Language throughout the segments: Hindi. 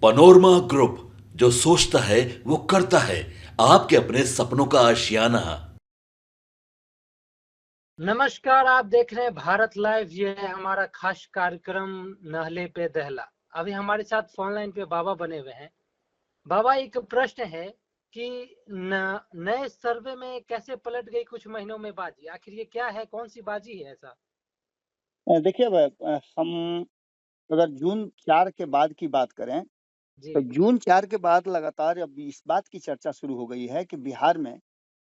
पनोरमा ग्रुप, जो सोचता है वो करता है। आपके अपने सपनों का आशियाना। नमस्कार, आप देख रहे हैं भारत लाइव। ये है हमारा खास कार्यक्रम नहले पे दहला। अभी हमारे साथ फोन लाइन पे बाबा बने हुए हैं। बाबा, एक प्रश्न है कि नए सर्वे में कैसे पलट गई कुछ महीनों में बाजी? आखिर ये क्या है, कौन सी बाजी है ऐसा? देखिए हम अगर जून 4 के बाद की बात करें, जी। तो जून 4 के बाद लगातार अब इस बात की चर्चा शुरू हो गई है कि बिहार में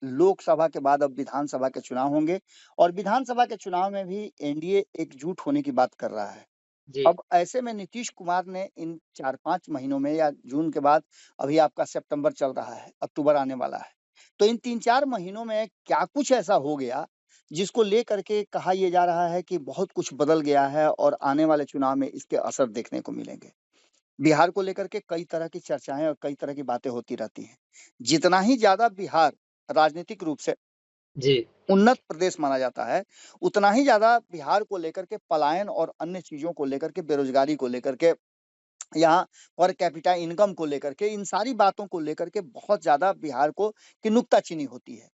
लोकसभा के बाद अब विधानसभा के चुनाव होंगे और विधानसभा के चुनाव में भी एनडीए एकजुट होने की बात कर रहा है। जी। अब ऐसे में नीतीश कुमार ने इन 4-5 महीनों में या जून के बाद अभी आपका सितंबर चल रहा है, अक्टूबर आने वाला है। तो इन 3-4 महीनों में क्या कुछ ऐसा हो गया, जिसको लेकर के कहा ये जा रहा है कि बहुत कुछ बदल गया है और आने वाले चुनाव में इसके असर देखने को मिलेंगे। बिहार को लेकर के कई तरह की चर्चाएँ और कई तरह की बातें होती रहती हैं। जितना ही ज़्यादा बिहार राजनीतिक रूप से जी। उन्नत प्रदेश माना जाता है, उतना ही ज़्यादा बिहार को लेकर के पलायन और अन्य चीज़ों को लेकर के, बेरोज़गारी को लेकर के, यहाँ पर कैपिटा इनकम को लेकर के, इन सारी बातों को लेकर के बहुत ज़्यादा बिहार को की नुक्ताचीनी होती है।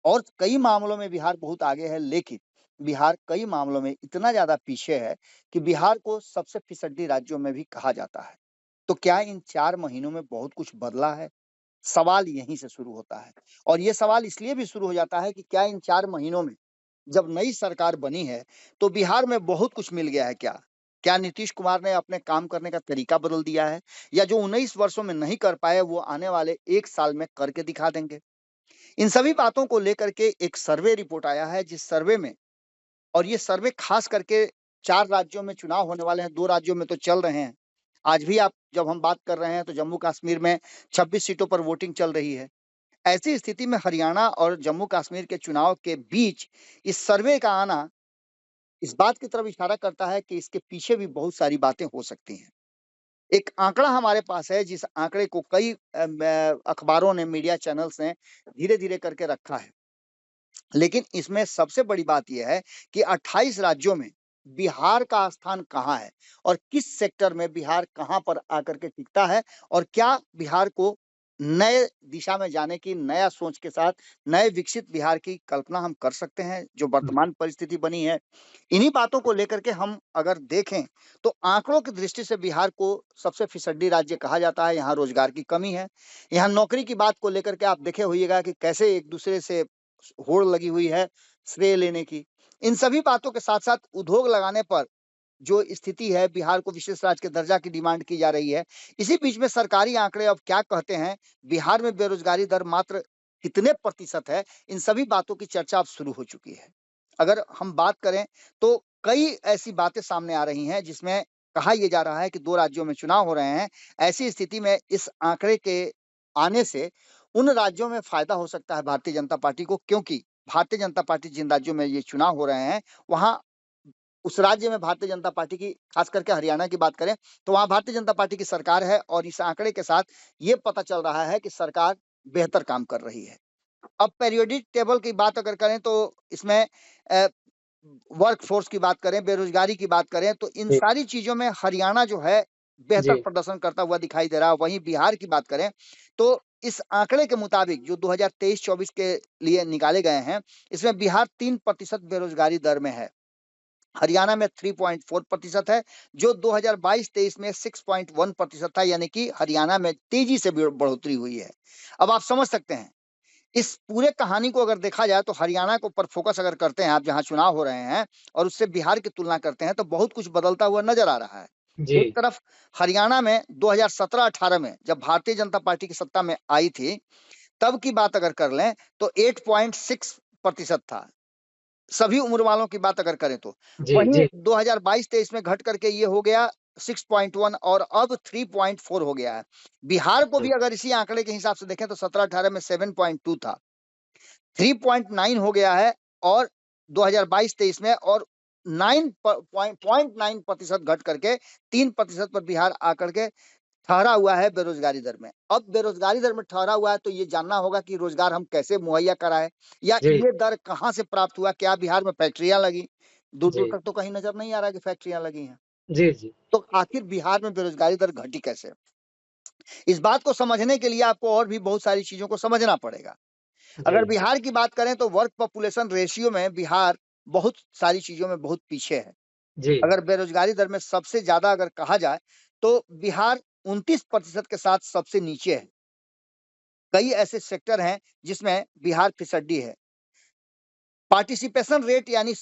और कई मामलों में बिहार बहुत आगे है, लेकिन बिहार कई मामलों में इतना ज़्यादा पीछे है कि बिहार को सबसे फिसड्डी राज्यों में भी कहा जाता है। तो क्या इन 4 महीनों में बहुत कुछ बदला है? सवाल यहीं से शुरू होता है और ये सवाल इसलिए भी शुरू हो जाता है कि क्या इन 4 महीनों में जब नई सरकार बनी है, तो बिहार में बहुत कुछ मिल गया है क्या? क्या नीतीश कुमार ने अपने काम करने का तरीका बदल दिया है? या जो 19 वर्षों में नहीं कर पाए, वो आने वाले 1 साल में करके दिखा देंगे? इन सभी बातों को लेकर के एक सर्वे रिपोर्ट आया है, जिस सर्वे में और ये सर्वे खास करके 4 राज्यों में चुनाव होने वाले हैं, 2 राज्यों में तो चल रहे हैं। आज भी आप जब हम बात कर रहे हैं, तो जम्मू-कश्मीर में 26 सीटों पर वोटिंग चल रही है। ऐसी स्थिति में हरियाणा और जम्मू-कश्मीर के चुनाव के बीच इस सर्वे का आना इस बात की तरफ इशारा करता है कि इसके पीछे भी बहुत सारी बातें हो सकती हैं। एक आंकड़ा हमारे पास है, जिस आंकड़े को कई अखबारों ने, मीडिया चैनल्स ने धीरे-धीरे करके रखा है। लेकिन इसमें सबसे बड़ी बात ये है कि 28 राज्यों में बिहार का स्थान कहाँ है और किस सेक्टर में बिहार कहाँ पर आकर के टिकता है और क्या बिहार को नए दिशा में जाने की, नया सोच के साथ नए विकसित बिहार की कल्पना हम कर सकते हैं, जो वर्तमान परिस्थिति बनी है। इन्हीं बातों को लेकर के हम अगर देखें, तो आंकड़ों की दृष्टि से बिहार को सबसे फिसड्डी राज्य कहा जाता है। यहाँ रोजगार की कमी है। यहाँ नौकरी की बात को लेकर के आप देखे होइएगा कि कैसे एक दूसरे से होड़ लगी हुई है श्रेय लेने की। इन सभी बातों के साथ-साथ उद्योग लगाने पर जो स्थिति है, बिहार को विशेष राज्य के दर्जा की डिमांड की जा रही है। इसी बीच में सरकारी आंकड़े अब क्या कहते हैं, बिहार में बेरोजगारी दर मात्र कितने प्रतिशत है, इन सभी बातों की चर्चा अब शुरू हो चुकी है। अगर हम बात करें, तो कई ऐसी बातें सामने आ रही हैं, जिसमें कहा ये जा रहा है कि 2 राज्यों में चुनाव हो रहे हैं। ऐसी स्थिति में इस आंकड़े के आने से उन राज्यों में फ़ायदा हो सकता है भारतीय जनता पार्टी को, क्योंकि भारतीय जनता पार्टी जिन राज्यों में ये चुनाव हो रहे हैं, वहाँ उस राज्य में भारतीय जनता पार्टी की, खास करके हरियाणा की बात करें, तो वहाँ भारतीय जनता पार्टी की सरकार है और इस आंकड़े के साथ ये पता चल रहा है कि सरकार बेहतर काम कर रही है। अब पीरियोडिक टेबल की बात अगर करें, तो इसमें अ, वर्क फोर्स की बात करें, बेरोजगारी की बात करें, तो इन जी। सारी चीज़ों में हरियाणा जो है बेहतर जी। प्रदर्शन करता हुआ दिखाई दे रहा है। वहीं बिहार की बात करें, तो इस आंकड़े के मुताबिक जो 2023-24 के लिए निकाले गए हैं, इसमें बिहार 3% बेरोजगारी दर में है। हरियाणा में 3.4% है, जो 2022-23 में 6.1% था, यानी कि हरियाणा में तेजी से बढ़ोतरी हुई है। अब आप समझ सकते हैं, इस पूरे कहानी को अगर देखा जाए, तो हरियाणा के ऊपर फोकस अगर करते हैं आप, जहाँ चुनाव हो रहे हैं, और उससे बिहार की तुलना करते हैं, तो बहुत कुछ बदलता हुआ नजर आ रहा है। जी। एक तरफ हरियाणा में 2017-18 में जब भारतीय जनता पार्टी की सत्ता में आई थी, तब की बात अगर कर लें, तो 8.6% था। सभी उम्र वालों की बात अगर करें तो। जी। वहीं जी। 2022-23 में घट करके ये हो गया 6.1 और अब 3.4 हो गया है। बिहार को भी अगर इसी आंकड़े के हिसाब से देखें, तो 17-18 में 7.2 था, 3.9 हो गया है और 2022-23 में, और 9.9% घट करके 3% पर बिहार आकर के ठहरा हुआ है बेरोजगारी दर में। अब बेरोजगारी दर में ठहरा हुआ है, तो ये जानना होगा कि रोजगार हम कैसे मुहैया कराएँ, या जी। ये दर कहाँ से प्राप्त हुआ? क्या बिहार में फैक्ट्रियाँ लगी? दूर-दूर जी। तक तो कहीं नज़र नहीं आ रहा है कि फैक्ट्रियाँ लगी हैं। जी। जी। तो आखिर बिहार में बेरोजगारी दर घटी कैसे? इस बात को समझने के लिए आपको और भी बहुत सारी चीजों को समझना पड़ेगा। अगर जी बिहार की बात करें तो वर्क पॉपुलेशन रेशियो में बिहार बहुत सारी चीजों में बहुत पीछे है। जी अगर बेरोजगारी दर में सबसे ज्यादा अगर कहा जाए तो बिहार 29% के साथ सबसे नीचे है। कई ऐसे सेक्टर हैं जिसमें बिहार फिसड्डी है। पार्टिसिपेशन रेट यानी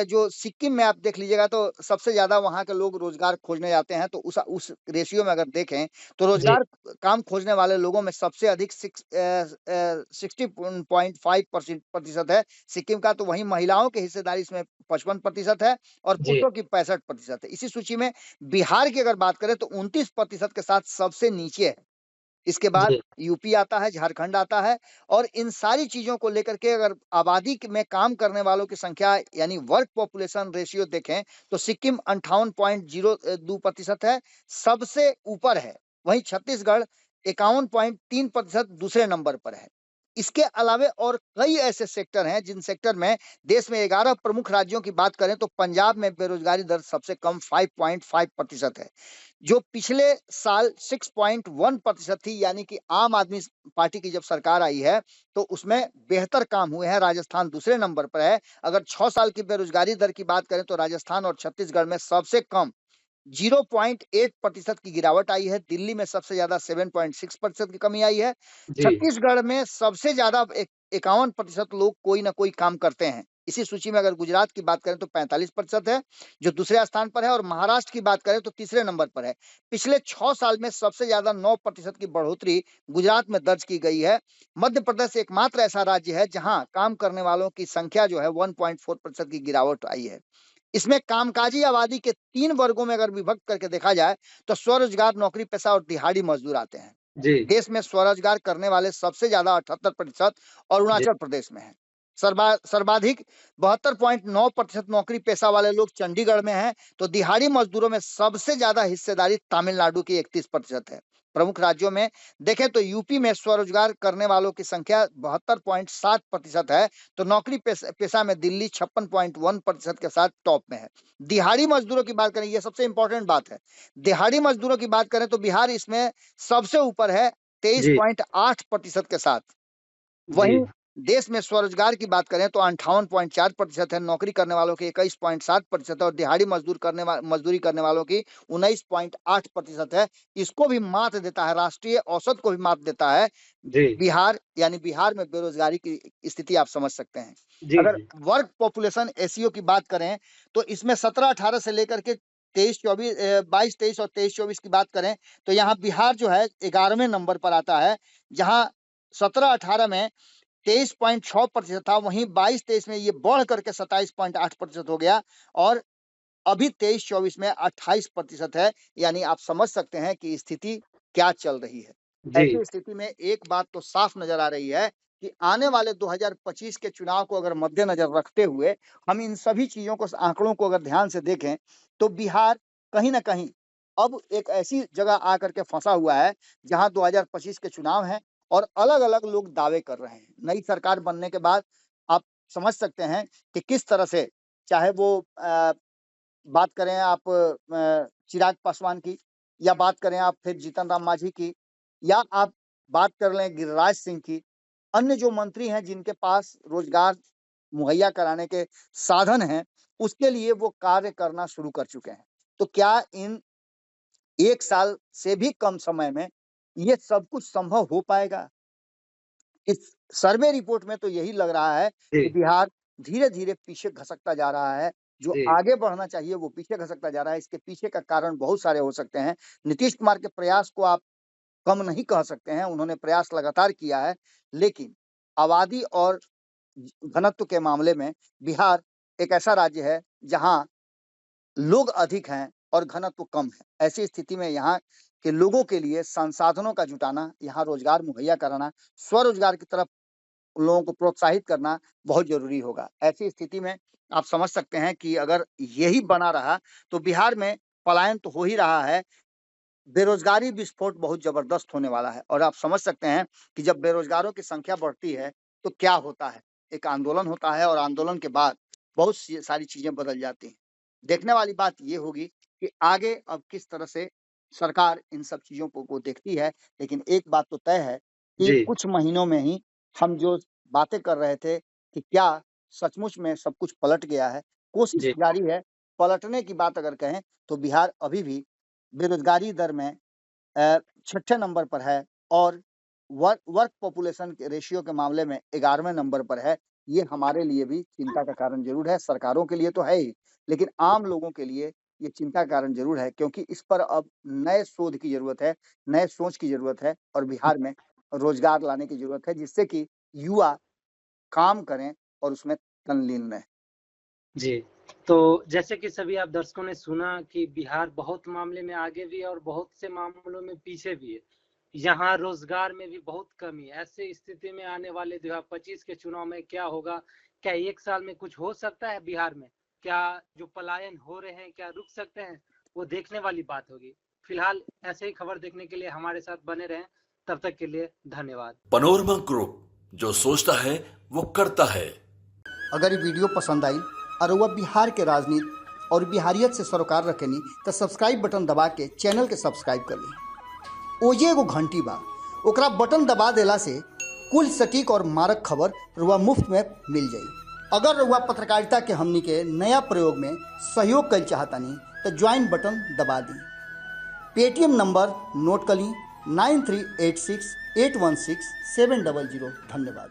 जो सिक्किम में आप देख लीजिएगा तो सबसे ज्यादा वहां के लोग रोजगार खोजने जाते हैं, तो उस रेशियो में अगर देखें तो जी रोजगार काम खोजने वाले लोगों में सबसे अधिक 60.5% है सिक्किम का। तो वहीं महिलाओं की हिस्सेदारी इसमें 55% है और जी पुरुषों की 65% है। इसी सूची में बिहार की अगर बात करें तो 29% के साथ सबसे नीचे है। इसके बाद जी यूपी आता है, झारखंड आता है। और इन सारी चीजों को लेकर के अगर आबादी में काम करने वालों की संख्या यानी वर्क पॉपुलेशन रेशियो देखें तो सिक्किम 58.02% है, सबसे ऊपर है। वहीं छत्तीसगढ़ 51.3% दूसरे नंबर पर है। इसके अलावे और कई ऐसे सेक्टर हैं जिन सेक्टर में देश में 11 प्रमुख राज्यों की बात करें तो पंजाब में बेरोजगारी दर सबसे कम 5.5% है, जो पिछले साल 6.1% थी। यानी कि आम आदमी पार्टी की जब सरकार आई है तो उसमें बेहतर काम हुए हैं। राजस्थान दूसरे नंबर पर है। अगर 6 साल की बेरोजगारी दर की बात करें तो राजस्थान और छत्तीसगढ़ में सबसे कम 0.8% की गिरावट आई है। दिल्ली में सबसे ज्यादा 7.6% की कमी आई है। जी छत्तीसगढ़ में सबसे ज्यादा 51% लोग कोई ना कोई काम करते हैं। इसी सूची में अगर गुजरात की बात करें तो 45% है, जो दूसरे स्थान पर है। और महाराष्ट्र की बात करें तो तीसरे नंबर पर है। पिछले 6 साल में सबसे ज्यादा 9% की बढ़ोतरी गुजरात में दर्ज की गई है। मध्य प्रदेश एकमात्र ऐसा राज्य है जहां काम करने वालों की संख्या जो है 1.4% की गिरावट आई है। इसमें कामकाजी आबादी के 3 वर्गों में अगर विभक्त करके देखा जाए तो स्वरोजगार, नौकरी पेशा और दिहाड़ी मजदूर आते हैं। जी देश में स्वरोजगार करने वाले सबसे ज्यादा 78% जी अरुणाचल प्रदेश में है। सर्वाधिक 72.9% नौकरी पेशा वाले लोग चंडीगढ़ में हैं। तो दिहाड़ी मजदूरों में सबसे ज्यादा हिस्सेदारी तमिलनाडु की 31% है। प्रमुख राज्यों में देखें तो यूपी में स्वरोजगार करने वालों की संख्या 72.7% है। तो नौकरी पेशा में दिल्ली 56.1% के साथ टॉप में है। दिहाड़ी मजदूरों की बात करें, यह सबसे इंपॉर्टेंट बात है। दिहाड़ी मजदूरों की बात करें तो बिहार इसमें सबसे ऊपर है जी 23.8% के साथ। जी वहीं देश में स्वरोजगार की बात करें तो 58.4% है। नौकरी करने वालों की 21.7% है और दिहाड़ी मजदूरी करने वालों की 19.8% है। इसको भी मात देता है, राष्ट्रीय औसत को भी मात देता है जी बिहार। यानी बिहार में बेरोजगारी की स्थिति आप समझ सकते हैं। जी अगर जी वर्क पॉपुलेशन एसईओ की बात करें तो इसमें 17-18 से लेकर के 23-24 22-23 और 23-24 की बात करें तो यहाँ बिहार जो है 11वें नंबर पर आता है। जहां 17-18 में 23.6% था, वहीं 22-23 में ये बढ़ करके 27.8% हो गया और अभी 23-24 में 28% है। यानी आप समझ सकते हैं कि स्थिति क्या चल रही है। जी ऐसी स्थिति में एक बात तो साफ नजर आ रही है कि आने वाले 2025 के चुनाव को अगर मद्देनजर रखते हुए हम इन सभी चीजों को, आंकड़ों को अगर ध्यान से देखें तो बिहार कहीं ना कहीं अब एक ऐसी जगह आकर के फंसा हुआ है जहां 2025 के चुनाव हैं और अलग अलग लोग दावे कर रहे हैं। नई सरकार बनने के बाद आप समझ सकते हैं कि किस तरह से, चाहे वो बात करें आप चिराग पासवान की, या बात करें आप फिर जीतन राम मांझी की, या आप बात कर लें गिरिराज सिंह की, अन्य जो मंत्री हैं जिनके पास रोजगार मुहैया कराने के साधन हैं, उसके लिए वो कार्य करना शुरू कर चुके हैं। तो क्या इन 1 साल से भी कम समय में ये सब कुछ संभव हो पाएगा? इस सर्वे रिपोर्ट में तो यही लग रहा है जी कि बिहार धीरे-धीरे पीछे खसकता जा रहा है। जो जी आगे बढ़ना चाहिए वो पीछे खसकता जा रहा है। इसके पीछे का कारण बहुत सारे हो सकते हैं। नीतीश कुमार के प्रयास को आप कम नहीं कह सकते हैं, उन्होंने प्रयास लगातार किया है। लेकिन आबादी और घनत्व के मामले में बिहार एक ऐसा राज्य है जहाँ लोग अधिक हैं और घनत्व कम है। ऐसी स्थिति में यहाँ के लोगों के लिए संसाधनों का जुटाना, यहाँ रोजगार मुहैया कराना, स्वरोजगार की तरफ लोगों को प्रोत्साहित करना बहुत जरूरी होगा। ऐसी स्थिति में आप समझ सकते हैं कि अगर यही बना रहा तो बिहार में पलायन तो हो ही रहा है, बेरोजगारी विस्फोट बहुत जबरदस्त होने वाला है। और आप समझ सकते हैं कि जब बेरोजगारों की संख्या बढ़ती है तो क्या होता है। एक आंदोलन होता है और आंदोलन के बाद बहुत सारी चीजें बदल जाती हैं। देखने वाली बात ये होगी कि आगे अब किस तरह से सरकार इन सब चीजों को देखती है, लेकिन एक बात तो तय है कि जी कुछ महीनों में ही हम जो बातें कर रहे थे कि क्या सचमुच में सब कुछ पलट गया है, कोशिश जी जारी है। पलटने की बात अगर कहें तो बिहार अभी भी बेरोजगारी दर में छठे नंबर पर है और वर्क पॉपुलेशन के रेशियो के मामले में 11वें नंबर पर है। ये हमारे लिए भी चिंता का कारण जरूर है, सरकारों के लिए तो है ही, लेकिन आम लोगों के लिए ये चिंता का कारण जरूर है, क्योंकि इस पर अब नए शोध की जरूरत है, नए सोच की जरूरत है और बिहार में रोजगार लाने की जरूरत है, जिससे कि युवा काम करें और उसमें तल्लीन रहें। जी। तो जैसे कि सभी आप दर्शकों ने सुना कि बिहार बहुत मामले में आगे भी है और बहुत से मामलों में पीछे भी है। यहाँ रोजगार में भी बहुत कमी है। ऐसे स्थिति में आने वाले 2025 के चुनाव में क्या होगा? क्या 1 साल में कुछ हो सकता है बिहार में? क्या जो पलायन हो रहे हैं, क्या रुक सकते हैं? वो देखने वाली बात होगी। फिलहाल ऐसे ही खबर देखने के लिए हमारे साथ बने रहें। तब तक के लिए धन्यवाद। पनोरमा ग्रुप, जो सोचता है वो करता है। अगर ये वीडियो पसंद आई और वह बिहार के राजनीति और बिहारियत से सरोकार रखेनी तो सब्सक्राइब बटन दबा के चैनल के सब्सक्राइब कर ली। ओजे एगो घंटी बा, ओकरा बटन दबा देला से कुल सटीक और मारक खबर रुआ मुफ्त में मिल जाई। अगर रुआ पत्रकारिता के हमनी के नया प्रयोग में सहयोग कर चाहतानी तो ज्वाइन बटन दबा दी। पेटीएम नंबर नोट कर ली 9386816700। धन्यवाद।